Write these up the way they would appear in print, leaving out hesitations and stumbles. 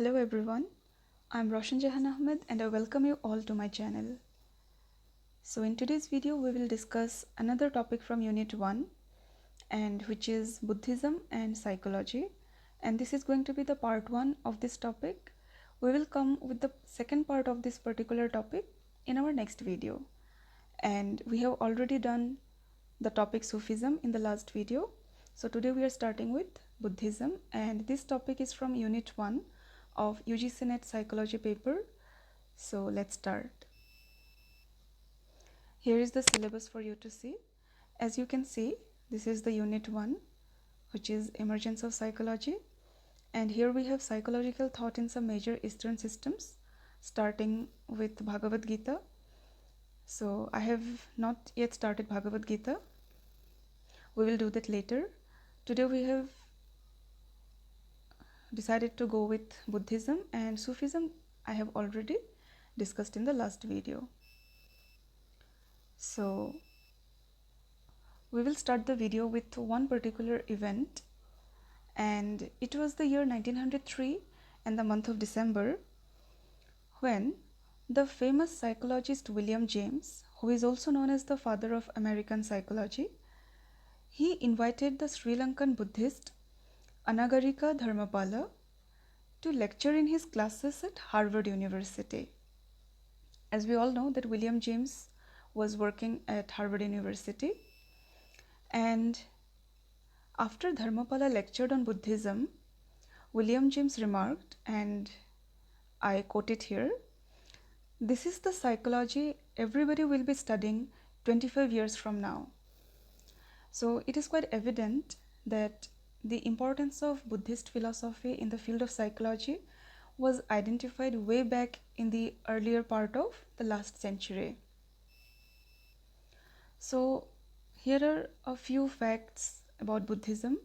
Hello everyone, I'm Roshan Jahan Ahmed and I welcome you all to my channel. So in today's video we will discuss another topic from Unit 1 and which is Buddhism and Psychology, and this is going to be the part 1 of this topic. We will come with the second part of this particular topic in our next video, and we have already done the topic Sufism in the last video. So today we are starting with Buddhism, and this topic is from Unit 1 of UGC NET Psychology paper. So let's start. Here is the syllabus for you to see. As you can see, this is the Unit 1, which is Emergence of Psychology, and here we have psychological thought in some major Eastern systems, starting with Bhagavad Gita. So I have not yet started Bhagavad Gita. We will do that later. Today we have decided to go with Buddhism, and Sufism I have already discussed in the last video. So we will start the video with one particular event, and it was the year 1903 and the month of December, when the famous psychologist William James, who is also known as the father of American psychology, he invited the Sri Lankan Buddhist Anagarika Dharmapala to lecture in his classes at Harvard University. As we all know that William James was working at Harvard University, and after Dharmapala lectured on Buddhism, William James remarked, and I quote it here, "This is the psychology everybody will be studying 25 years from now." So it is quite evident that the importance of Buddhist philosophy in the field of psychology was identified way back in the earlier part of the last century. So here are a few facts about Buddhism.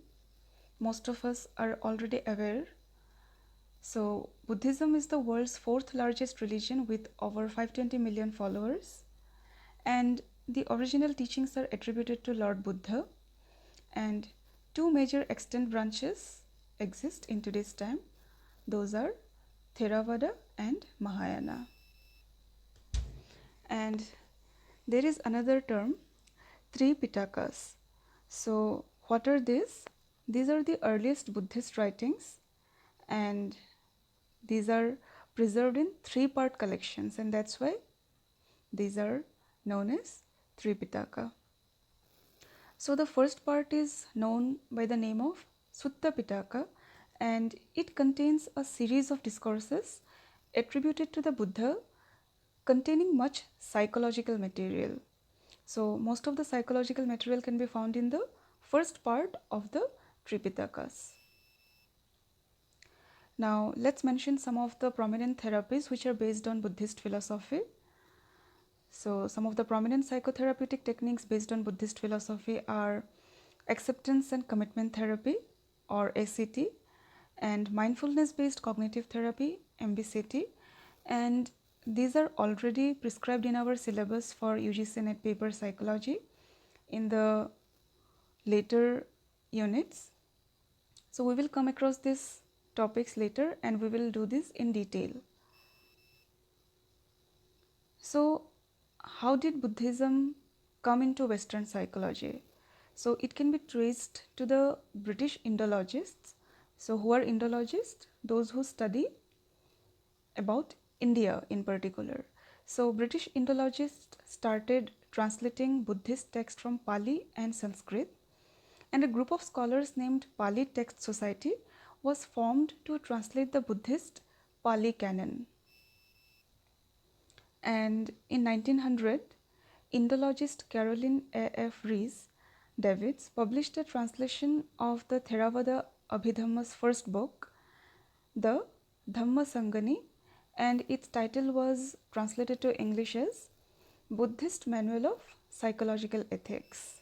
Most of us are already aware. So Buddhism is the world's fourth largest religion with over 520 million followers, and the original teachings are attributed to Lord Buddha, and two major extant branches exist in today's time. Those are Theravada and Mahayana. And there is another term, Tripitakas. So what are these? These are the earliest Buddhist writings, and these are preserved in three-part collections, and that's why these are known as Tripitaka. So the first part is known by the name of Sutta Pitaka, and it contains a series of discourses attributed to the Buddha containing much psychological material. So most of the psychological material can be found in the first part of the Tripitakas. Now let's mention some of the prominent therapies which are based on Buddhist philosophy. So some of the prominent psychotherapeutic techniques based on Buddhist philosophy are acceptance and commitment therapy, or ACT, and mindfulness based cognitive therapy, MBCT, and these are already prescribed in our syllabus for UGC NET paper psychology in the later units. So we will come across these topics later and we will do this in detail. So how did Buddhism come into Western psychology? So it can be traced to the British Indologists. So who are Indologists? Those who study about India in particular. So British Indologists started translating Buddhist texts from Pali and Sanskrit, and a group of scholars named Pali Text Society was formed to translate the Buddhist Pali canon. And in 1900, Indologist Caroline A.F. Rees Davids published a translation of the Theravada Abhidhamma's first book, the Dhamma Sangani, and its title was translated to English as Buddhist Manual of Psychological Ethics.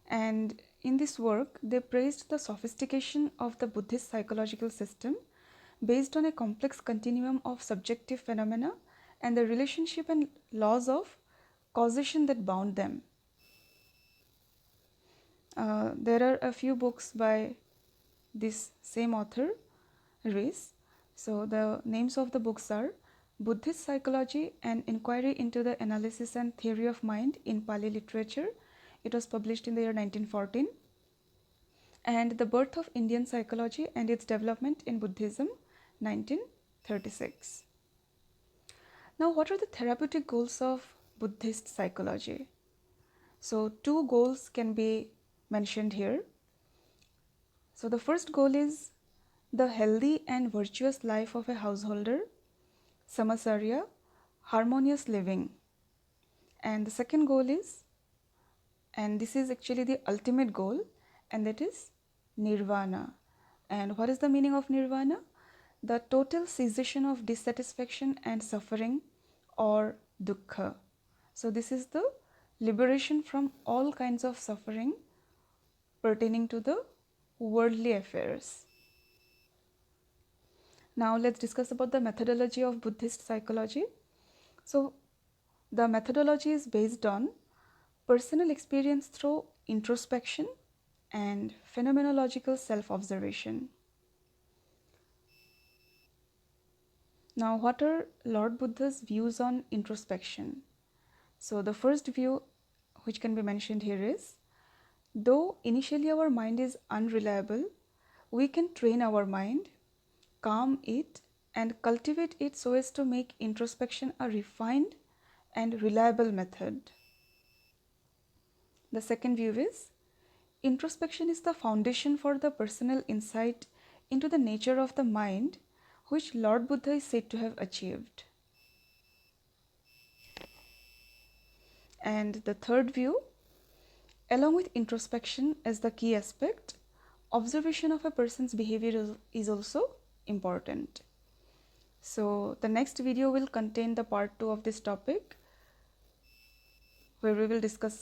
And in this work, they praised the sophistication of the Buddhist psychological system based on a complex continuum of subjective phenomena and the relationship and laws of causation that bound them. There are a few books by this same author, series. So the names of the books are Buddhist Psychology, an Inquiry into the Analysis and Theory of Mind in Pali Literature. It was published in the year 1914. And The Birth of Indian Psychology and Its Development in Buddhism, 1936. Now, what are the therapeutic goals of Buddhist psychology? So, two goals can be mentioned here. So, the first goal is the healthy and virtuous life of a householder, samasarya, harmonious living. And the second goal is, and this is actually the ultimate goal, and that is nirvana. And what is the meaning of nirvana? The total cessation of dissatisfaction and suffering, or dukkha. So this is the liberation from all kinds of suffering pertaining to the worldly affairs. Now let's discuss about the methodology of Buddhist psychology. So the methodology is based on personal experience through introspection and phenomenological self-observation. Now, what are Lord Buddha's views on introspection? So the first view which can be mentioned here is, though initially our mind is unreliable, we can train our mind, calm it, and cultivate it so as to make introspection a refined and reliable method. The second view is, introspection is the foundation for the personal insight into the nature of the mind, which Lord Buddha is said to have achieved. And the third view, along with introspection as the key aspect, observation of a person's behavior is also important. So the next video will contain the part 2 of this topic, where we will discuss